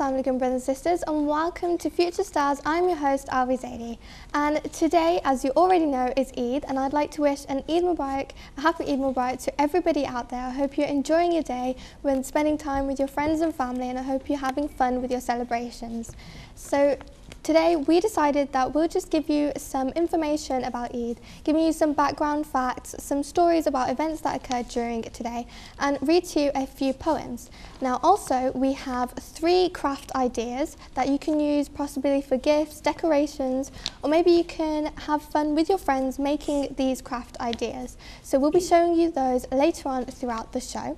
Assalamu alaikum brothers and sisters, and welcome to Future Stars. I'm your host Alvia Zaidi, and today, as you already know, is Eid, and I'd like to wish an Eid Mubarak, a happy Eid Mubarak to everybody out there. I hope you're enjoying your day when spending time with your friends and family, and I hope you're having fun with your celebrations. So today we decided that we'll just give you some information about Eid, giving you some background facts, some stories about events that occurred during today, and read to you a few poems. Now also we have 3 craft ideas that you can use possibly for gifts, decorations, or maybe you can have fun with your friends making these craft ideas. So we'll be showing you those later on throughout the show.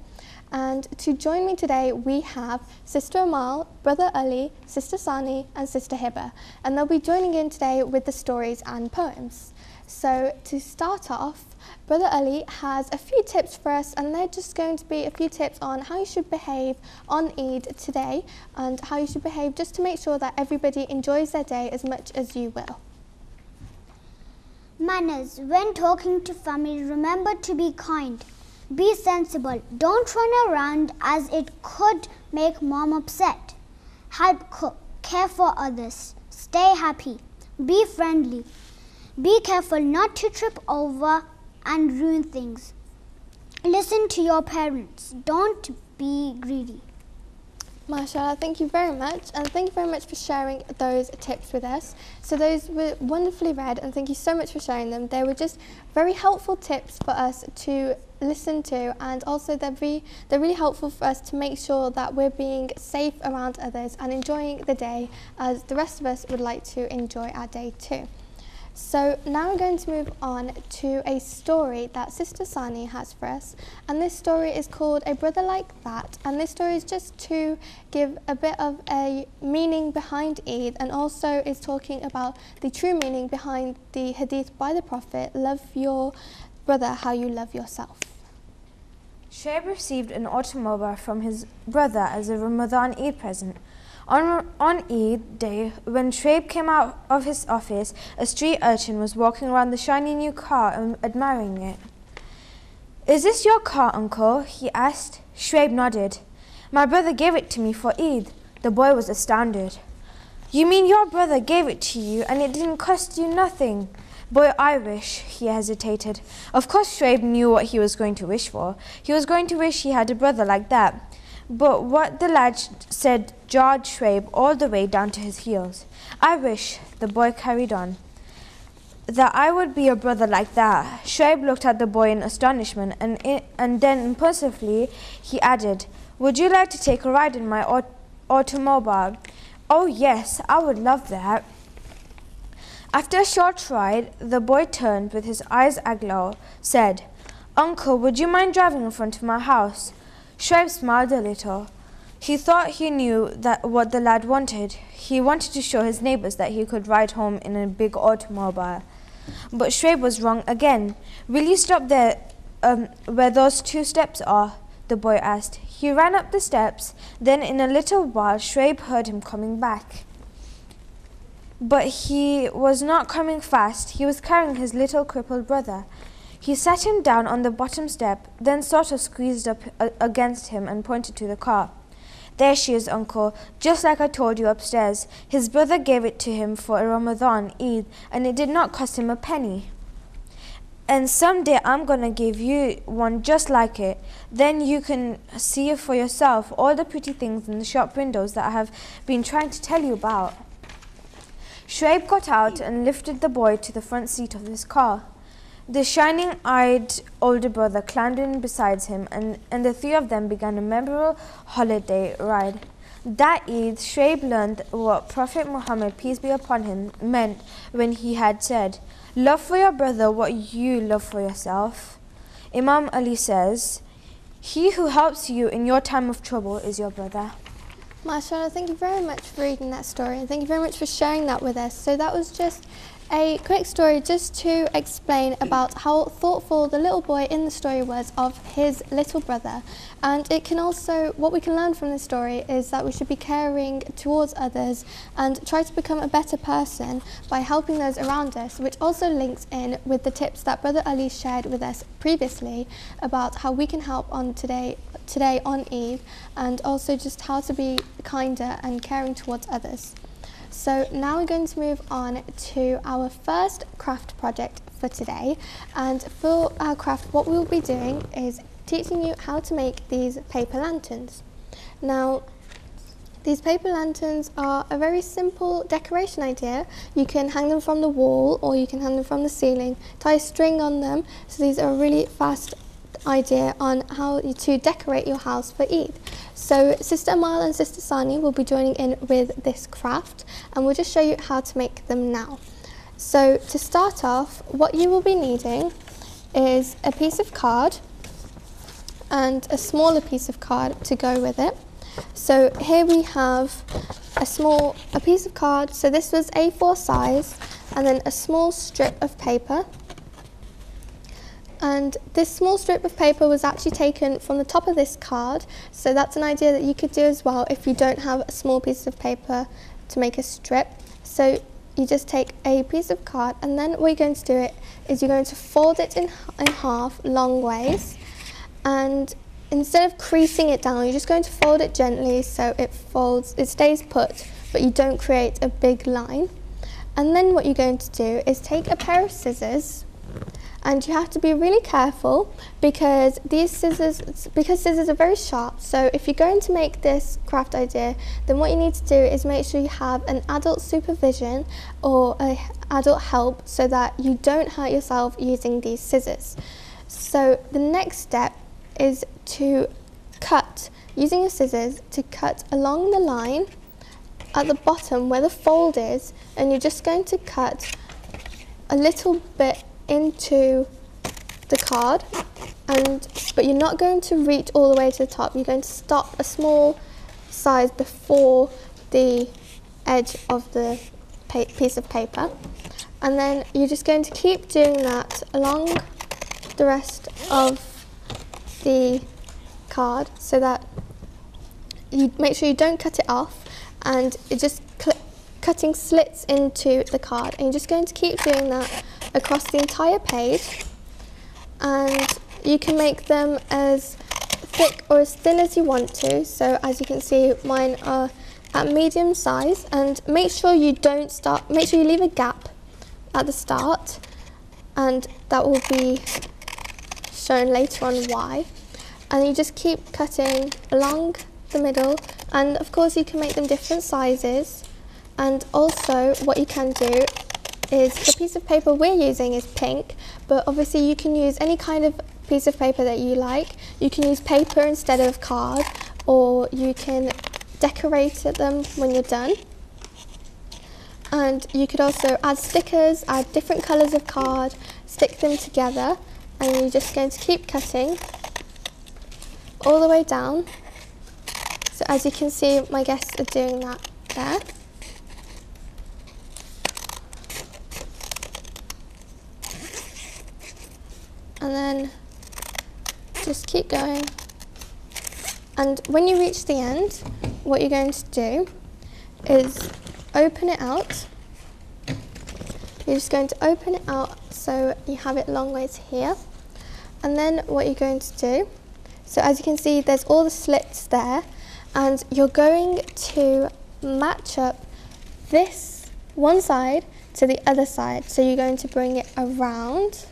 And to join me today we have Sister Amal, Brother Ali, Sister Sani and Sister Hiba, and they'll be joining in today with the stories and poems. So to start off, Brother Ali has a few tips for us, and they're just going to be a few tips on how you should behave on Eid today and how you should behave just to make sure that everybody enjoys their day as much as you will. Manners. When talking to family, remember to be kind. Be sensible. Don't run around as it could make mom upset. Help cook. Care for others. Stay happy. Be friendly. Be careful not to trip over and ruin things. Listen to your parents. Don't be greedy. MashaAllah, thank you very much, and thank you very much for sharing those tips with us. So those were wonderfully read, and thank you so much for sharing them. They were just very helpful tips for us to listen to, and also they're really helpful for us to make sure that we're being safe around others and enjoying the day as the rest of us would like to enjoy our day too. So now we're going to move on to a story that Sister Sani has for us, and this story is called A Brother Like That, and this story is just to give a bit of a meaning behind Eid, and also is talking about the true meaning behind the hadith by the Prophet, love your brother how you love yourself. Shoaib received an automobile from his brother as a Ramadan Eid present. On Eid day, when Shoaib came out of his office, a street urchin was walking around the shiny new car and admiring it. "Is this your car, uncle?" he asked. Shoaib nodded. "My brother gave it to me for Eid." The boy was astounded. "You mean your brother gave it to you and it didn't cost you nothing?" "Boy, I wish," he hesitated. Of course Shoaib knew what he was going to wish for. He was going to wish he had a brother like that. But what the lad said jarred Shoaib all the way down to his heels. "I wish," the boy carried on, "that I would be a brother like that." Shoaib looked at the boy in astonishment, and then impulsively he added, "Would you like to take a ride in my automobile?" "Oh yes, I would love that." After a short ride, the boy turned with his eyes aglow, said, "Uncle, would you mind driving in front of my house?" Shoaib smiled a little. He thought he knew what the lad wanted. He wanted to show his neighbors that he could ride home in a big automobile. But Shoaib was wrong again. "Will you stop there where those 2 steps are?" the boy asked. He ran up the steps. Then in a little while Shoaib heard him coming back. But he was not coming fast. He was carrying his little crippled brother. He sat him down on the bottom step, then sort of squeezed up against him and pointed to the car. "There she is, uncle, just like I told you upstairs. His brother gave it to him for a Ramadan Eid, and it did not cost him a penny. And someday I'm gonna give you one just like it. Then you can see for yourself all the pretty things in the shop windows that I have been trying to tell you about." Shoaib got out and lifted the boy to the front seat of his car. The shining-eyed older brother climbed in beside him, and the 3 of them began a memorable holiday ride. That Eid, Shoaib learned what Prophet Muhammad, peace be upon him, meant when he had said, "Love for your brother what you love for yourself." Imam Ali says, "He who helps you in your time of trouble is your brother." MashaAllah, thank you very much for reading that story, and thank you very much for sharing that with us. So that was just a quick story just to explain about how thoughtful the little boy in the story was of his little brother. And it can also, what we can learn from this story is that we should be caring towards others and try to become a better person by helping those around us, which also links in with the tips that Brother Ali shared with us previously about how we can help on today on Eid, and also just how to be kinder and caring towards others. So now we're going to move on to our first craft project for today, and for our craft what we'll be doing is teaching you how to make these paper lanterns. Now these paper lanterns are a very simple decoration idea. You can hang them from the wall or you can hang them from the ceiling, tie a string on them, so these are a really fast idea on how to decorate your house for Eid. So Sister Amal and Sister Sani will be joining in with this craft, and we'll just show you how to make them now. So to start off, what you will be needing is a piece of card and a smaller piece of card to go with it. So here we have a piece of card, so this was A4 size, and then a small strip of paper. And this small strip of paper was actually taken from the top of this card, so that's an idea that you could do as well if you don't have a small piece of paper to make a strip. So you just take a piece of card, and then what you're going to do is you're going to fold it in half long ways, and instead of creasing it down, you're just going to fold it gently so it stays put, but you don't create a big line. And then what you're going to do is take a pair of scissors, and you have to be really careful because scissors are very sharp. So if you're going to make this craft idea, then what you need to do is make sure you have an adult supervision or an adult help so that you don't hurt yourself using these scissors. So the next step is to cut, using your scissors, to cut along the line at the bottom where the fold is, and you're just going to cut a little bit into the card, but you're not going to reach all the way to the top. You're going to stop a small size before the edge of the piece of paper, and then you're just going to keep doing that along the rest of the card so that you make sure you don't cut it off, and it just cutting slits into the card, and you're just going to keep doing that across the entire page. And you can make them as thick or as thin as you want to. So as you can see, mine are at medium size, and make sure you leave a gap at the start, and that will be shown later on why. And you just keep cutting along the middle, and of course you can make them different sizes. And also what you can do is, the piece of paper we're using is pink, but obviously you can use any kind of piece of paper that you like. You can use paper instead of card, or you can decorate them when you're done. And you could also add stickers, add different colours of card, stick them together, and you're just going to keep cutting all the way down. So as you can see, my guests are doing that there. And then just keep going, and when you reach the end, what you're going to do is open it out. You're just going to open it out so you have it long ways here, and then what you're going to do, so as you can see there's all the slits there, and you're going to match up this one side to the other side. So you're going to bring it around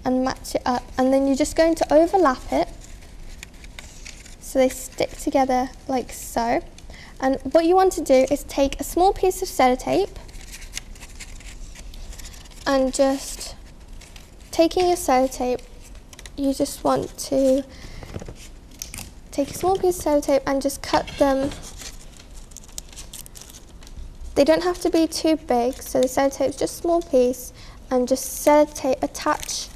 and match it up, and then you're just going to overlap it so they stick together like so. And what you want to do is take a small piece of sellotape, and just taking your sellotape, you just want to take a small piece of sellotape and just cut them. They don't have to be too big, so the sellotape's just a small piece, and just sellotape, attach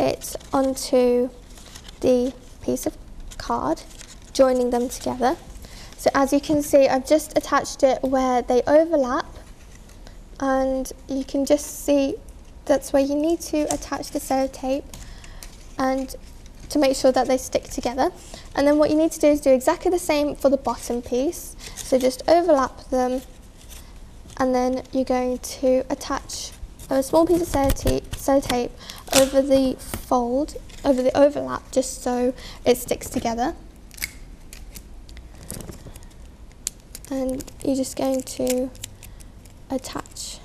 it onto the piece of card, joining them together. So as you can see, I've just attached it where they overlap, and you can just see that's where you need to attach the sellotape and to make sure that they stick together. And then what you need to do is do exactly the same for the bottom piece. So just overlap them, and then you're going to attach a small piece of sellotape over the fold, over the overlap, just so it sticks together. And you're just going to attach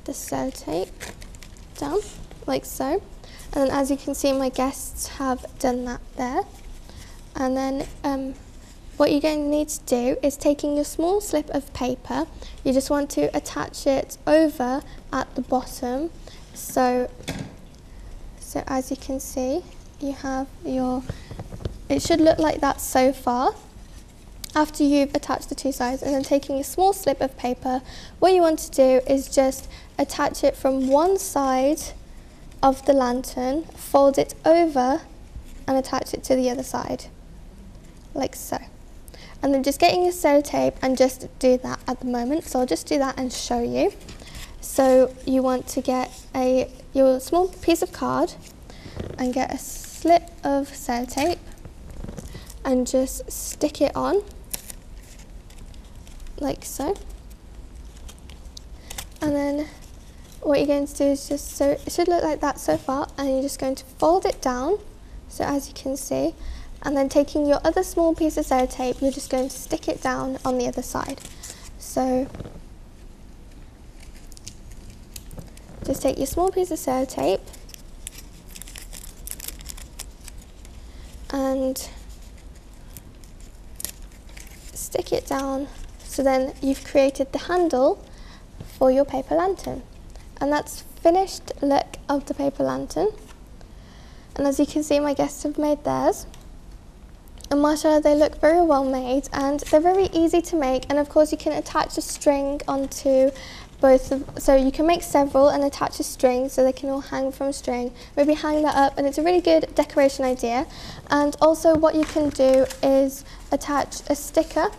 the sellotape down like so. And then as you can see, my guests have done that there. And then what you're going to need to do is taking your small slip of paper, you just want to attach it over at the bottom. So as you can see, you have it should look like that so far. After you've attached the two sides, and then taking a small slip of paper, what you want to do is just attach it from one side of the lantern, fold it over and attach it to the other side, like so. And then just getting your sellotape and just do that at the moment. So I'll just do that and show you. So you want to get your small piece of card and get a slip of sellotape and just stick it on like so. And then what you're going to do is just, so it should look like that so far, and you're just going to fold it down, so as you can see, and then taking your other small piece of sellotape, you're just going to stick it down on the other side. So just take your small piece of sellotape and stick it down, so then you've created the handle for your paper lantern. And that's finished look of the paper lantern. And as you can see, my guests have made theirs. And mashallah, they look very well made, and they're very easy to make. And of course you can attach a string onto both so you can make several and attach a string so they can all hang from a string. Maybe hang that up, and it's a really good decoration idea. And also what you can do is attach a sticker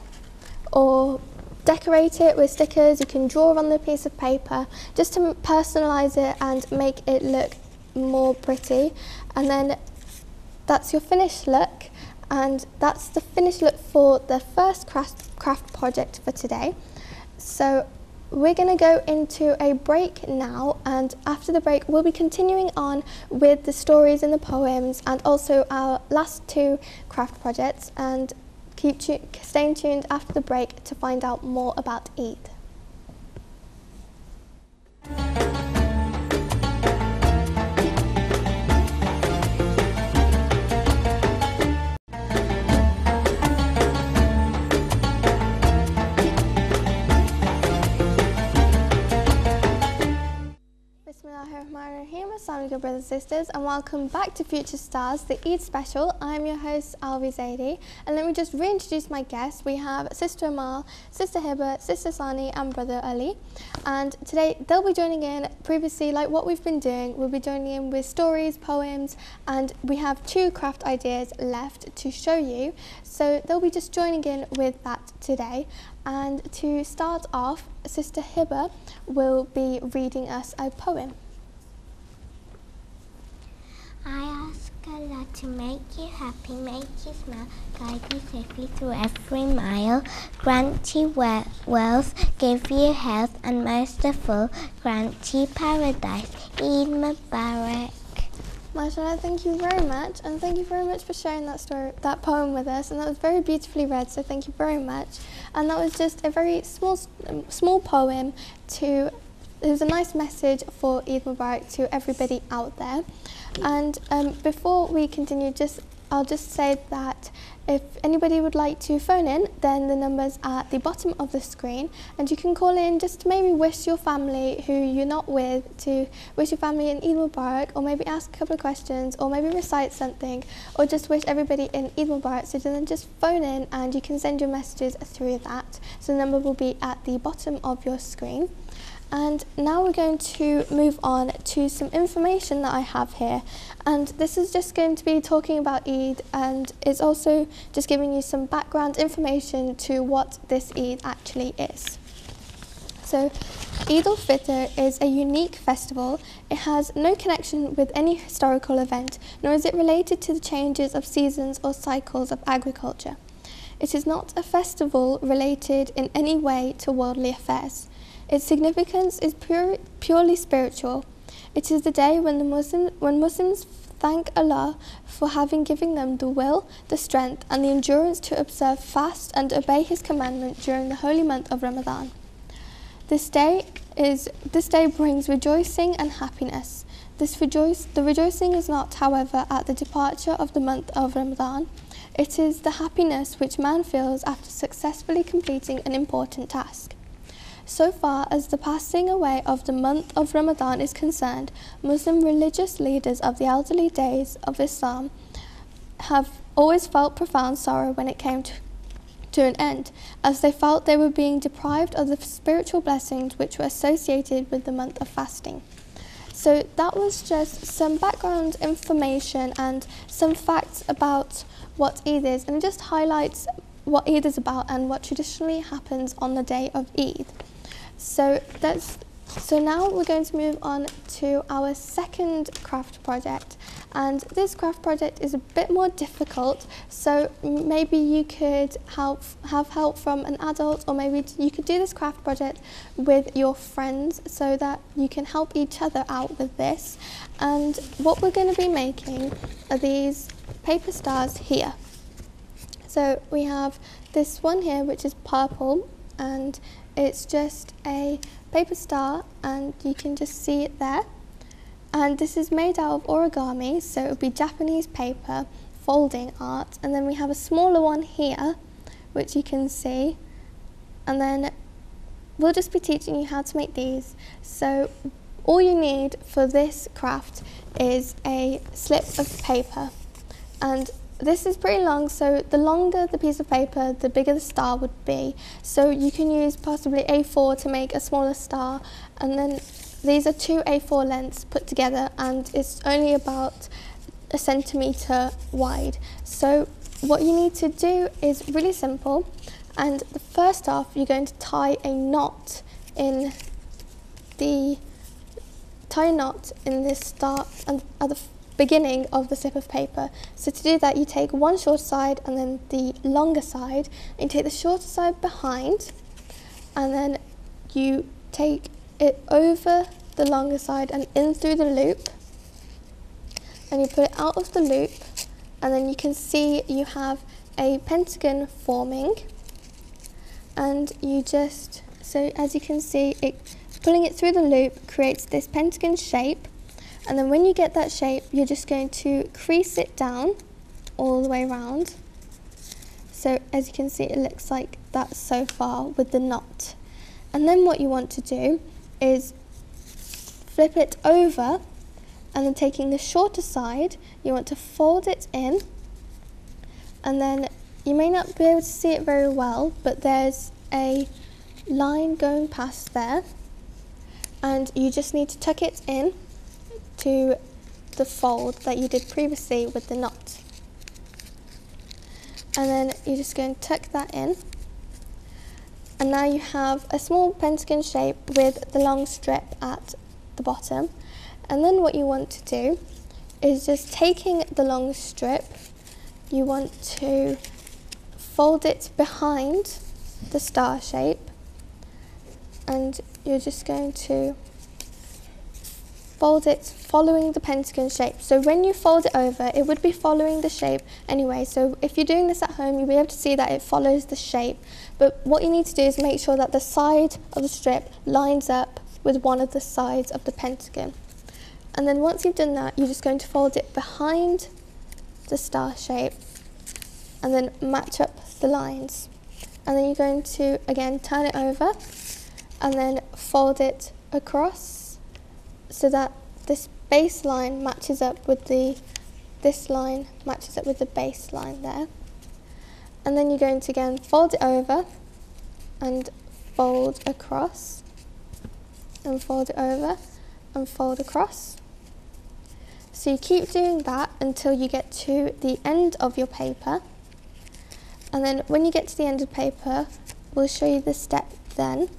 or decorate it with stickers. You can draw on the piece of paper just to personalise it and make it look more pretty. And then that's your finished look, and that's the finished look for the first craft project for today. So we're going to go into a break now, and after the break we'll be continuing on with the stories and the poems and also our last two craft projects, and staying tuned after the break to find out more about Eid. Assalamu alaikum, brothers and sisters, and welcome back to Future Stars, the Eid special. I'm your host, Alvia Zaidi, and let me just reintroduce my guests. We have Sister Amal, Sister Hiba, Sister Sani, and Brother Ali. And today they'll be joining in. Previously, like what we've been doing, we'll be joining in with stories, poems, and we have two craft ideas left to show you. So they'll be just joining in with that today. And to start off, Sister Hiba will be reading us a poem. I ask Allah to make you happy, make you smile, guide you safely through every mile, grant you wealth, give you health, and most of all, grant you paradise. Eid Mubarak. MashaAllah, thank you very much, and thank you very much for sharing that poem with us, and that was very beautifully read, so thank you very much. And that was just a very small poem it was a nice message for Eid Mubarak to everybody out there. And before we continue, I'll just say that if anybody would like to phone in, then the number's at the bottom of the screen, and you can call in just to maybe wish your family who you're not with, to wish your family an Eid Mubarak, or maybe ask a couple of questions, or maybe recite something, or just wish everybody an Eid Mubarak. So then just phone in and you can send your messages through that. So the number will be at the bottom of your screen. And now we're going to move on to some information that I have here, and this is just going to be talking about Eid, and it's also just giving you some background information to what this Eid actually is. So Eid al-Fitr is a unique festival. It has no connection with any historical event, nor is it related to the changes of seasons or cycles of agriculture. It is not a festival related in any way to worldly affairs. Its significance is purely spiritual. It is the day when Muslims thank Allah for having given them the will, the strength and the endurance to observe fast and obey His commandment during the holy month of Ramadan. This day brings rejoicing and happiness. The rejoicing is not, however, at the departure of the month of Ramadan. It is the happiness which man feels after successfully completing an important task. So far as the passing away of the month of Ramadan is concerned, Muslim religious leaders of the elderly days of Islam have always felt profound sorrow when it came to an end, as they felt they were being deprived of the spiritual blessings which were associated with the month of fasting. So that was just some background information and some facts about what Eid is, and it just highlights what Eid is about and what traditionally happens on the day of Eid. So now we're going to move on to our second craft project, and this craft project is a bit more difficult, so maybe you could have help from an adult, or maybe you could do this craft project with your friends so that you can help each other out with this. And what we're going to be making are these paper stars here. So we have this one here which is purple, and it's just a paper star, and you can just see it there. And this is made out of origami, so it would be Japanese paper folding art. And then we have a smaller one here which you can see, and then we'll just be teaching you how to make these. So all you need for this craft is a slip of paper, and this is pretty long, so the longer the piece of paper, the bigger the star would be. So you can use possibly A4 to make a smaller star, and then these are 2 A4 lengths put together, and it's only about 1 centimetre wide. So what you need to do is really simple, and first off you're going to tie a knot in this star and at the beginning of the slip of paper. So to do that, you take one short side and then the longer side, and you take the shorter side behind, and then you take it over the longer side and in through the loop, and you put it out of the loop, and then you can see you have a pentagon forming, and so as you can see, pulling it through the loop creates this pentagon shape. And then when you get that shape, you're just going to crease it down all the way around. So as you can see, it looks like that so far with the knot. And then what you want to do is flip it over, and then taking the shorter side, you want to fold it in. And then you may not be able to see it very well, but there's a line going past there. And you just need to tuck it in to the fold that you did previously with the knot. And then you're just going to tuck that in. And now you have a small pentagon shape with the long strip at the bottom. And then what you want to do is just taking the long strip, you want to fold it behind the star shape, and you're just going to fold it following the pentagon shape. So when you fold it over, it would be following the shape anyway. So if you're doing this at home, you'll be able to see that it follows the shape. But what you need to do is make sure that the side of the strip lines up with one of the sides of the pentagon. And then once you've done that, you're just going to fold it behind the star shape and then match up the lines. And then you're going to, again, turn it over and then fold it across, so that this base line matches up with this line matches up with the base line there. And then you're going to again fold it over and fold across, and fold it over and fold across. So you keep doing that until you get to the end of your paper. And then when you get to the end of the paper, we'll show you the step then.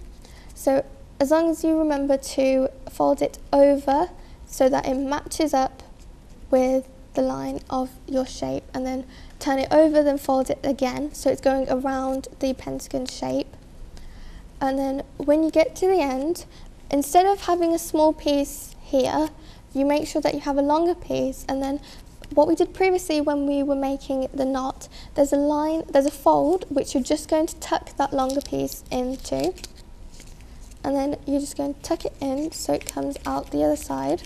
So as long as you remember to fold it over so that it matches up with the line of your shape, and then turn it over, then fold it again so it's going around the pentagon shape. And then when you get to the end, instead of having a small piece here, you make sure that you have a longer piece. And then what we did previously when we were making the knot, there's a fold which you're just going to tuck that longer piece into, and then you're just going to tuck it in so it comes out the other side.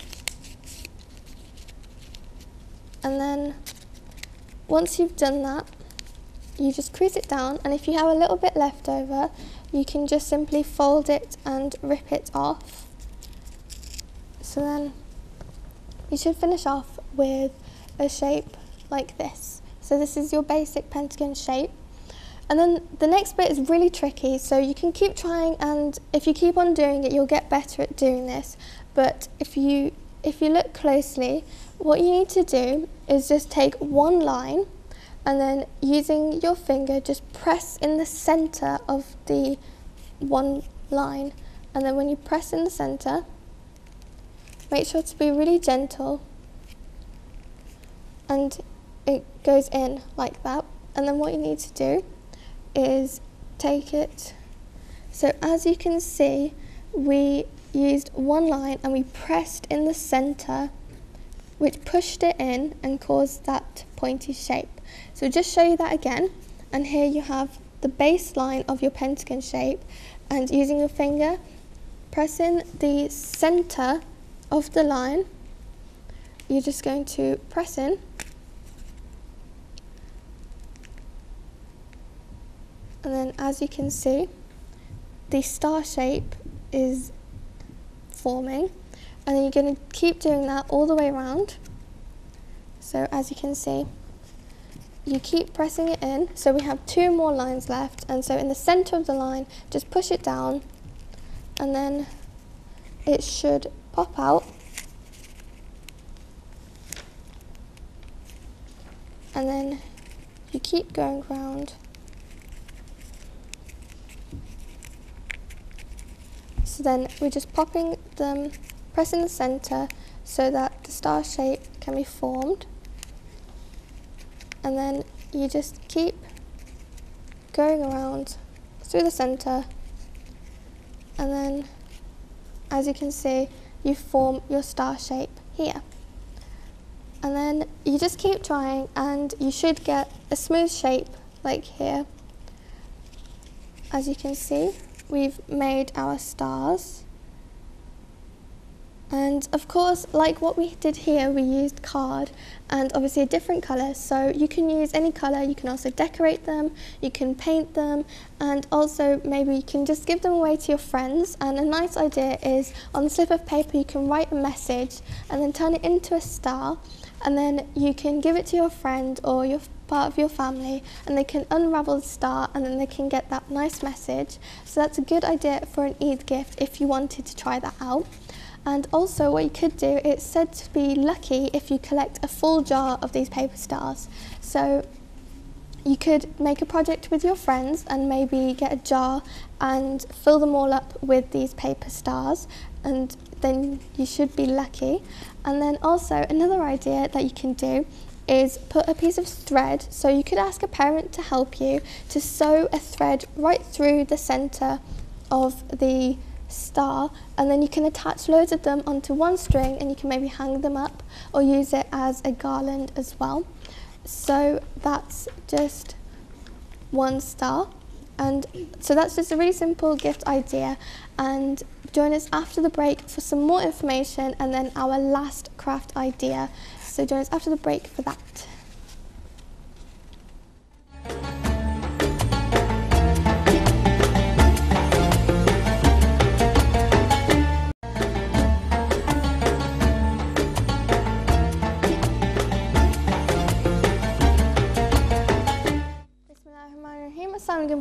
And then once you've done that, you just crease it down, and if you have a little bit left over, you can just simply fold it and rip it off. So then you should finish off with a shape like this. So this is your basic pentagon shape. And then the next bit is really tricky, so you can keep trying, and if you keep on doing it, you'll get better at doing this. But if you look closely, what you need to do is just take one line, and then using your finger, just press in the center of the one line. And then when you press in the center, make sure to be really gentle, and it goes in like that. And then what you need to do is take it. So as you can see, we used one line and we pressed in the center, which pushed it in and caused that pointy shape. So just show you that again. And here you have the baseline of your pentagon shape, and using your finger, press in the center of the line. You're just going to press in, and then as you can see, the star shape is forming, and then you're going to keep doing that all the way around. So as you can see, you keep pressing it in. So we have 2 more lines left, and so in the center of the line, just push it down, and then it should pop out. And then you keep going round. So then we're just popping them, pressing the center so that the star shape can be formed. And then you just keep going around through the center, and then as you can see, you form your star shape here. And then you just keep trying, and you should get a smooth shape like here. As you can see, we've made our stars. And of course, like what we did here, we used card and obviously a different colour. So you can use any colour, you can also decorate them, you can paint them, and also maybe you can just give them away to your friends. And a nice idea is on the slip of paper you can write a message and then turn it into a star, and then you can give it to your friend or your part of your family, and they can unravel the star and then they can get that nice message. So that's a good idea for an Eid gift if you wanted to try that out. And also what you could do, it's said to be lucky if you collect a full jar of these paper stars. So you could make a project with your friends and maybe get a jar and fill them all up with these paper stars, and then you should be lucky. And then also another idea that you can do is put a piece of thread. So you could ask a parent to help you to sew a thread right through the center of the star, and then you can attach loads of them onto one string, and you can maybe hang them up or use it as a garland as well. So that's just one star, and so that's just a really simple gift idea. And join us after the break for some more information and then our last craft idea. So join us after the break for that.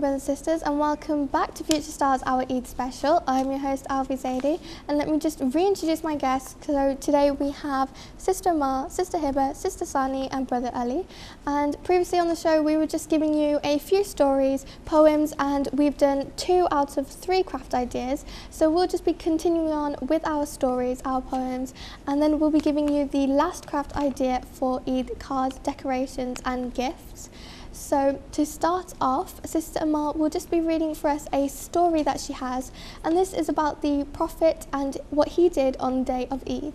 brothers and sisters, and welcome back to Future Stars, our Eid special. I'm your host Alvia Zaidi, and let me just reintroduce my guests. So today we have Sister Ma, Sister Hiba, Sister Sani and Brother Ali. And previously on the show we were just giving you a few stories, poems, and we've done 2 out of 3 craft ideas. So we'll just be continuing on with our stories, our poems, and then we'll be giving you the last craft idea for Eid cards, decorations and gifts. So to start off, Sister Amal will just be reading for us a story that she has, and this is about the Prophet and what he did on the day of Eid.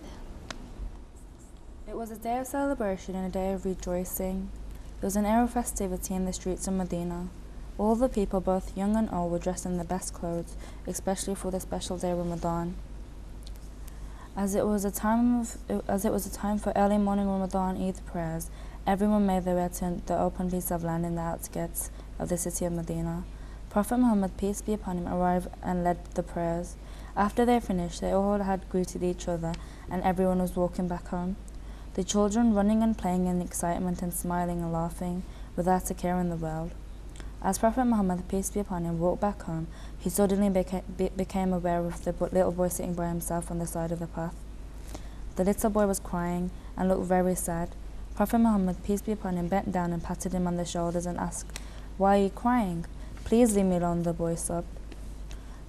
It was a day of celebration and a day of rejoicing. There was an air of festivity in the streets of Medina. All the people, both young and old, were dressed in their best clothes, especially for the special day of Ramadan. As it was a time for early morning Ramadan Eid prayers, everyone made their way to the open piece of land in the outskirts of the city of Medina. Prophet Muhammad, peace be upon him, arrived and led the prayers. After they finished, they all had greeted each other and everyone was walking back home. The children running and playing in excitement and smiling and laughing without a care in the world. As Prophet Muhammad, peace be upon him, walked back home, he suddenly became aware of the little boy sitting by himself on the side of the path. The little boy was crying and looked very sad. Prophet Muhammad, peace be upon him, bent down and patted him on the shoulders and asked, "Why are you crying? Please leave me alone," the boy sobbed.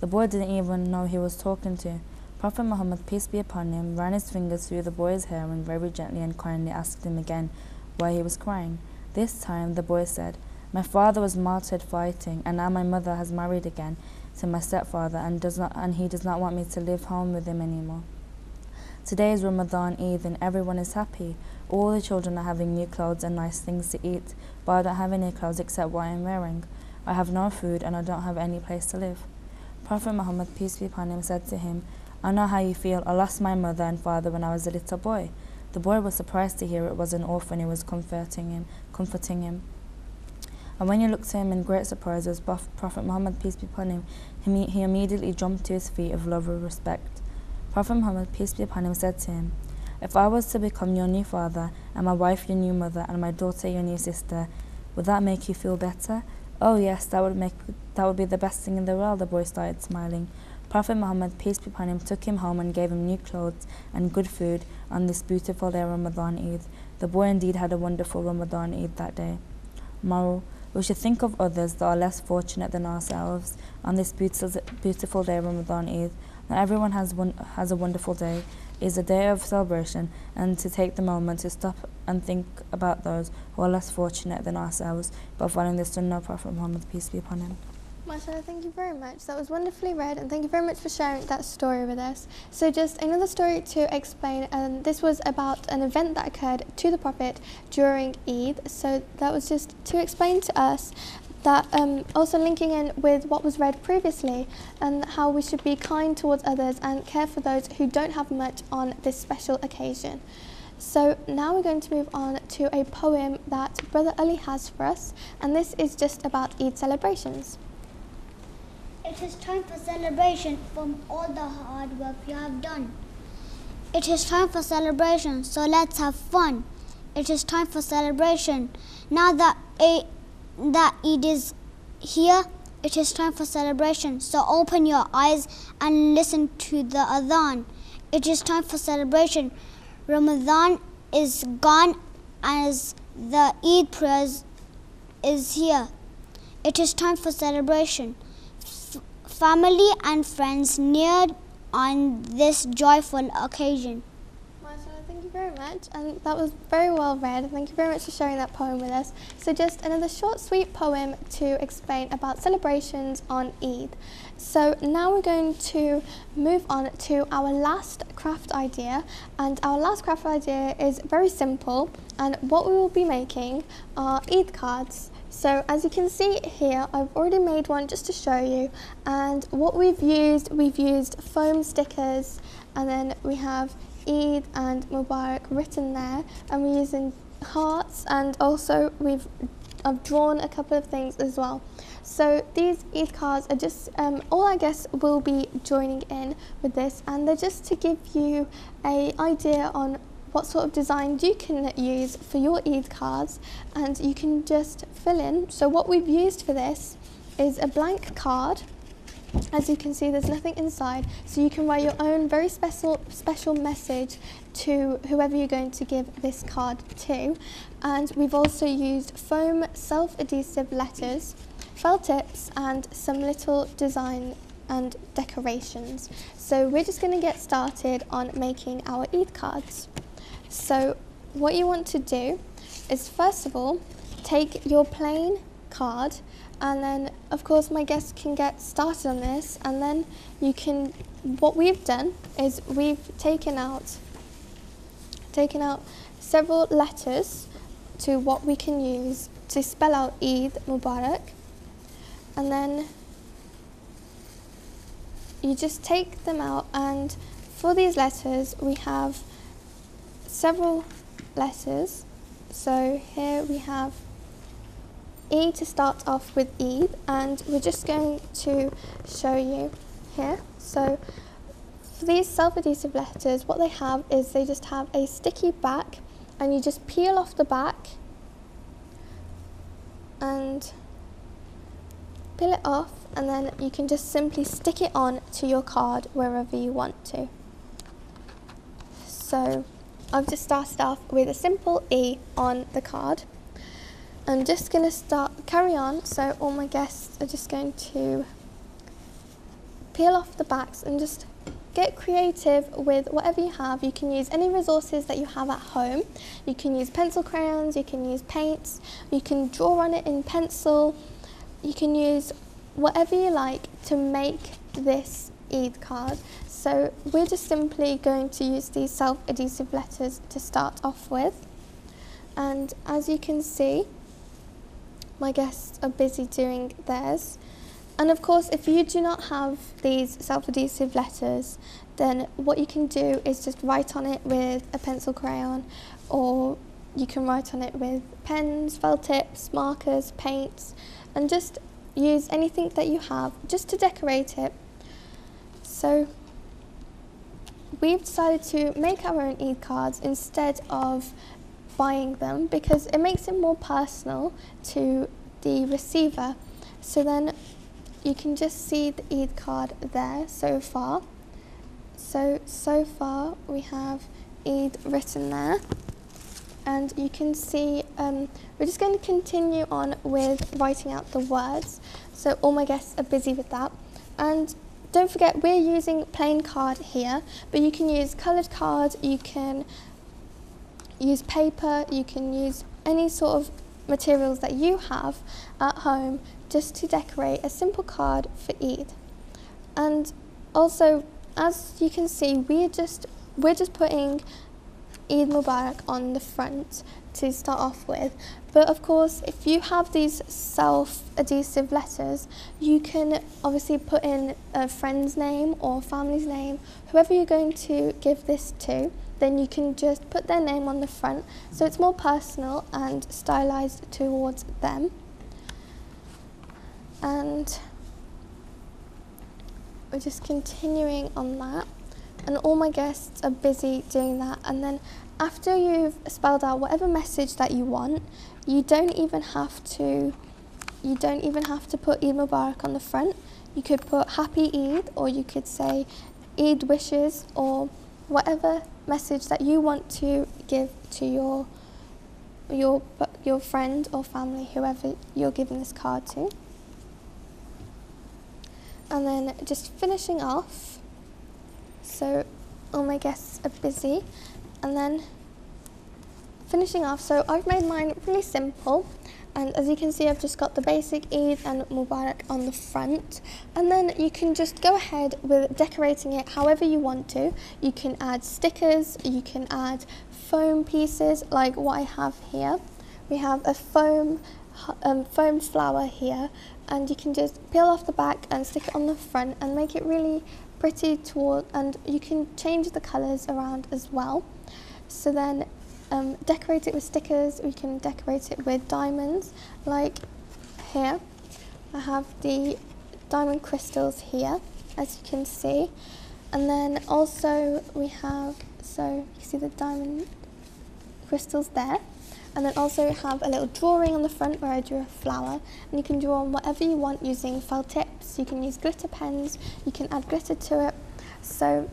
The boy didn't even know he was talking to. Prophet Muhammad, peace be upon him, ran his fingers through the boy's hair and very gently and kindly asked him again why he was crying. This time the boy said, "My father was martyred fighting, and now my mother has married again to my stepfather and he does not want me to live home with him anymore. Today is Ramadan Eid and everyone is happy. All the children are having new clothes and nice things to eat, but I don't have any clothes except what I am wearing. I have no food and I don't have any place to live." Prophet Muhammad, peace be upon him, said to him, "I know how you feel. I lost my mother and father when I was a little boy." The boy was surprised to hear it was an orphan who was comforting him. And when he looked at him in great surprise, as Prophet Muhammad, peace be upon him, he immediately jumped to his feet of love and respect. Prophet Muhammad, peace be upon him, said to him, "If I was to become your new father, and my wife your new mother, and my daughter your new sister, would that make you feel better?" "Oh yes, that would be the best thing in the world," the boy started smiling. Prophet Muhammad, peace be upon him, took him home and gave him new clothes and good food on this beautiful day of Ramadan Eid. The boy indeed had a wonderful Ramadan Eid that day. Moral: we should think of others that are less fortunate than ourselves on this beautiful day of Ramadan Eid. Not everyone has a wonderful day. It is a day of celebration, and to take the moment to stop and think about those who are less fortunate than ourselves by following the Sunnah of Prophet Muhammad, peace be upon him. Mashallah, thank you very much. That was wonderfully read, and thank you very much for sharing that story with us. So just another story to explain, this was about an event that occurred to the Prophet during Eid. So that was just to explain to us that also linking in with what was read previously, and how we should be kind towards others and care for those who don't have much on this special occasion. So now we're going to move on to a poem that Brother Ali has for us, and this is just about Eid celebrations. It is time for celebration from all the hard work you have done. It is time for celebration, so let's have fun. It is time for celebration. Now that Eid is here, it is time for celebration, so open your eyes and listen to the adhan. It is time for celebration. Ramadan is gone as the Eid prayers is here. It is time for celebration. Family and friends near on this joyful occasion. Mashallah, thank you very much, and that was very well read. Thank you very much for sharing that poem with us. So just another short sweet poem to explain about celebrations on Eid. So now we're going to move on to our last craft idea, and our last craft idea is very simple, and what we will be making are Eid cards. So as you can see here, I've already made one just to show you, and what we've used foam stickers, and then we have Eid and Mubarak written there, and we're using hearts, and also I've drawn a couple of things as well. So these Eid cards are just all I guess will be joining in with this, and they're just to give you an idea on what sort of design you can use for your Eid cards, and you can just fill in. So what we've used for this is a blank card. As you can see, there's nothing inside, so you can write your own very special message to whoever you're going to give this card to. And we've also used foam self-adhesive letters, felt tips, and some little design and decorations. So we're just going to get started on making our Eid cards. So what you want to do is, first of all, take your plain card, and then of course my guests can get started on this, and then you can, what we've done is we've taken out several letters to what we can use to spell out Eid Mubarak, and then you just take them out, and for these letters we have several letters. So here we have E to start off with Eid, and we're just going to show you here. So for these self-adhesive letters, what they have is they just have a sticky back, and you just peel off the back and peel it off, and then you can just simply stick it on to your card wherever you want to. So I've just started off with a simple E on the card. I'm just going to carry on, so all my guests are just going to peel off the backs and just get creative with whatever you have. You can use any resources that you have at home. You can use pencil crayons, you can use paints, you can draw on it in pencil, you can use whatever you like to make this Eid card. So we're just simply going to use these self-adhesive letters to start off with. And as you can see, my guests are busy doing theirs. And of course, if you do not have these self-adhesive letters, then what you can do is just write on it with a pencil crayon, or you can write on it with pens, felt tips, markers, paints, and just use anything that you have just to decorate it. So we've decided to make our own Eid cards instead of buying them, because it makes it more personal to the receiver. So then you can just see the Eid card there so far. So far we have Eid written there, and you can see we're just going to continue on with writing out the words. So all my guests are busy with that. And don't forget, we're using plain card here, but you can use coloured card, you can use paper, you can use any sort of materials that you have at home just to decorate a simple card for Eid. And also, as you can see, we're just putting Eid Mubarak on the front to start off with. But of course, if you have these self-adhesive letters, you can obviously put in a friend's name or family's name, whoever you're going to give this to. Then you can just put their name on the front, so it's more personal and stylized towards them. And we're just continuing on that, and all my guests are busy doing that. And then after you've spelled out whatever message that you want, you don't even have to put Eid Mubarak on the front. You could put Happy Eid, or you could say Eid wishes, or whatever message that you want to give to your friend or family, whoever you're giving this card to. And then just finishing off, so all my guests are busy, and then finishing off, so I've made mine really simple, and as you can see, I've just got the basic Eid and Mubarak on the front, and then you can just go ahead with decorating it however you want to. You can add stickers, you can add foam pieces like what I have here. We have a foam flower here, and you can just peel off the back and stick it on the front and make it really pretty and you can change the colours around as well. So then decorate it with stickers, we can decorate it with diamonds, like here. I have the diamond crystals here, as you can see. And then also we have, so you see the diamond crystals there. And then also have a little drawing on the front where I drew a flower, and you can draw on whatever you want using felt tips. You can use glitter pens, you can add glitter to it. So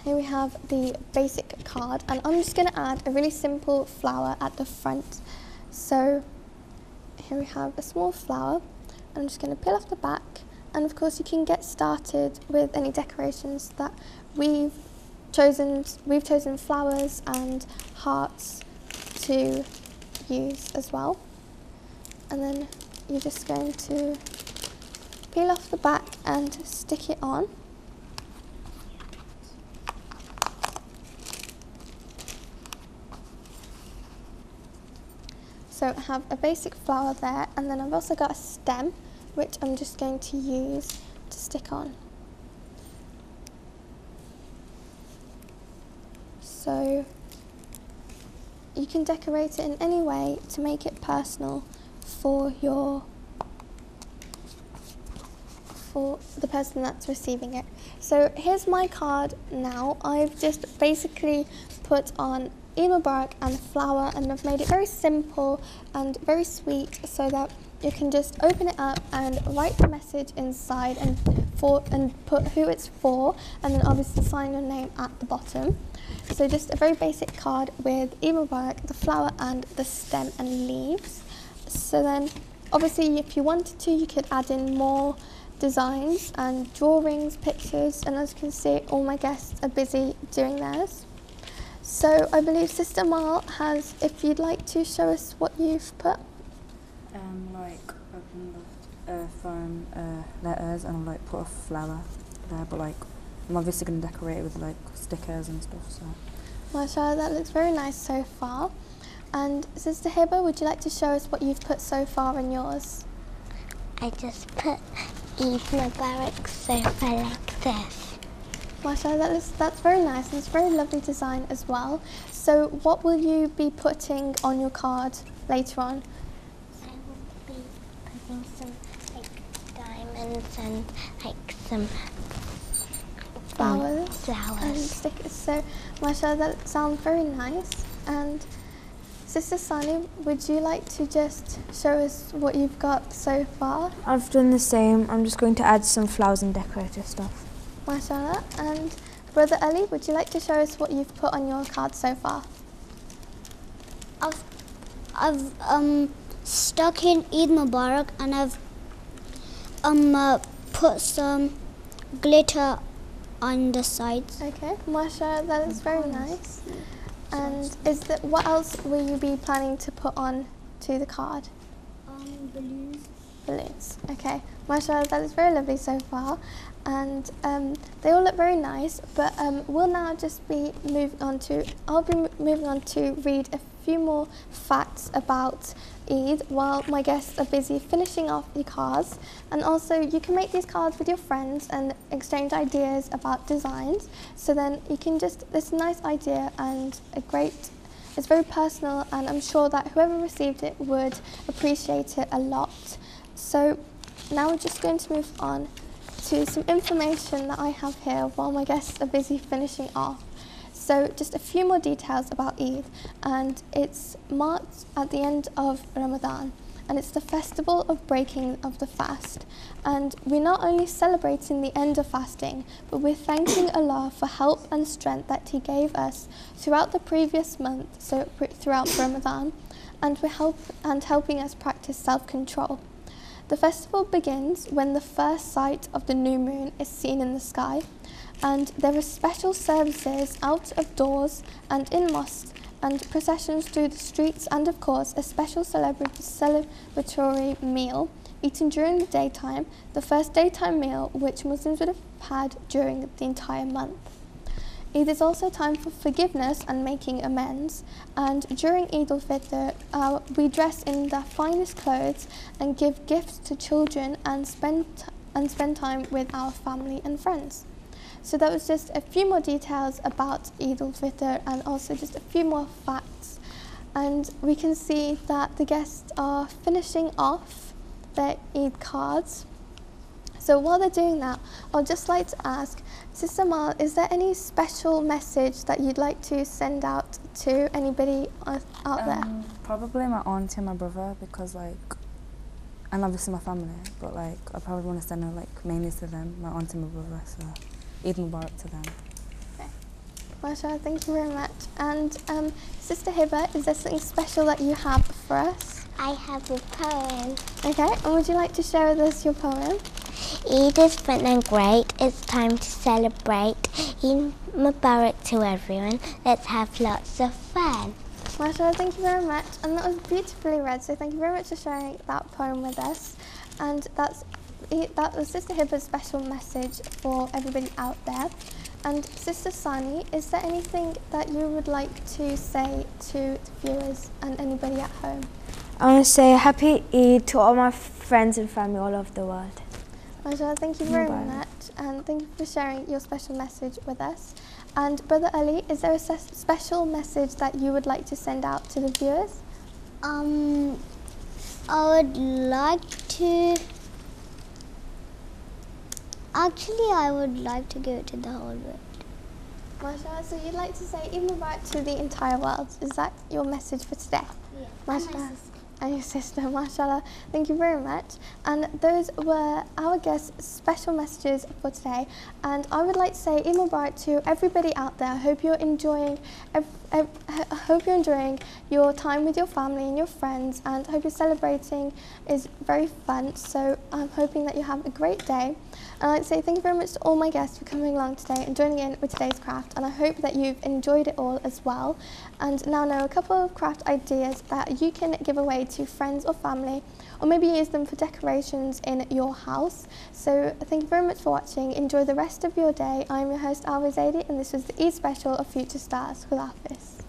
here we have the basic card, and I'm just going to add a really simple flower at the front. So here we have a small flower. I'm just going to peel off the back, and of course you can get started with any decorations that we've chosen. We've chosen flowers and hearts to use as well. And then you're just going to peel off the back and stick it on. So I have a basic flower there, and then I've also got a stem which I'm just going to use to stick on. So you can decorate it in any way to make it personal for the person that's receiving it. So here's my card now. I've just basically put on Eid Mubarak and a flower, and I've made it very simple and very sweet so that you can just open it up and write the message inside and put who it's for, and then obviously sign your name at the bottom. So just a very basic card with Eid Mubarak, the flower and the stem and leaves. So then obviously if you wanted to, you could add in more designs and drawings, pictures, and as you can see, all my guests are busy doing theirs. So I believe Sister Mal has, if you'd like to show us what you've put. Like open the foam letters and like put a flower there, but like I'm obviously going to decorate it with like stickers and stuff. So Mashallah, that looks very nice so far. And Sister Hiba, would you like to show us what you've put so far in yours? I just put Eid Mubarak sofa like this. Mashallah, that's very nice, and it's a very lovely design as well. So what will you be putting on your card later on? I will be putting some like diamonds and like some Flowers and flowers. stickers. So mashallah, that sounds very nice. And Sister Sani, would you like to just show us what you've got so far? I've done the same. I'm just going to add some flowers and decorative stuff. Mashallah. And Brother Ali, would you like to show us what you've put on your card so far? I've stuck in Eid Mubarak, and I've put some glitter on the sides. Okay, mashallah, that is very nice. And what else will you be planning to put on to the card? Balloons. Balloons. Okay, mashallah, that is very lovely so far. And they all look very nice, but we'll now just be I'll be moving on to read a few more facts about Eid while my guests are busy finishing off the cards. And also you can make these cards with your friends and exchange ideas about designs. So then you can it's a nice idea and it's very personal, and I'm sure that whoever received it would appreciate it a lot. So now we're just going to move on to some information that I have here while my guests are busy finishing off. So just a few more details about Eid, and it's marked at the end of Ramadan, and it's the festival of breaking of the fast. And we're not only celebrating the end of fasting, but we're thanking Allah for help and strength that He gave us throughout the previous month, so throughout Ramadan, and helping us practice self-control. The festival begins when the first sight of the new moon is seen in the sky, and there are special services out of doors and in mosques, and processions through the streets, and of course a special celebratory meal eaten during the daytime, the first daytime meal which Muslims would have had during the entire month. Eid is also a time for forgiveness and making amends, and during Eid al-Fitr we dress in the finest clothes and give gifts to children and spend time with our family and friends. So that was just a few more details about Eid al-Fitr, and also just a few more facts. And we can see that the guests are finishing off their Eid cards. So while they're doing that, I'd just like to ask, Sister Mal, is there any special message that you'd like to send out to anybody out there? Probably my auntie and my brother, because and obviously my family, but I probably want to send her mainly to them, my auntie and my brother, so Eid Mubarak to them. Okay. Mashallah, thank you very much. And Sister Hiba, is there something special that you have for us? I have a poem. Okay, and would you like to share with us your poem? Eid is fun and great. It's time to celebrate. Eid Mubarak to everyone. Let's have lots of fun. Mashallah, thank you very much. And that was beautifully read, so thank you very much for sharing that poem with us. And that was Sister Hiba's special message for everybody out there. And Sister Sani, is there anything that you would like to say to the viewers and anybody at home? I want to say happy Eid to all my friends and family all over the world. Mashallah, thank you very much, and thank you for sharing your special message with us. And Brother Ali, is there a special message that you would like to send out to the viewers? I would like to. Actually, I would like to give it to the whole world. Mashallah, so you'd like to say Eid Mubarak to the entire world. Is that your message for today? Yeah. Mashallah. And your sister, mashallah. Thank you very much. And those were our guests' special messages for today. And I would like to say Eid Mubarak to everybody out there. I hope you're enjoying your time with your family and your friends, and I hope your celebrating is very fun. So I'm hoping that you have a great day. And I'd like to say thank you very much to all my guests for coming along today and joining in with today's craft, and I hope that you've enjoyed it all as well, and now know a couple of craft ideas that you can give away to friends or family, or maybe use them for decorations in your house. So thank you very much for watching. Enjoy the rest of your day. I'm your host Alvia Zaidi, and this was the Eid special of Future Stars. Khulafis.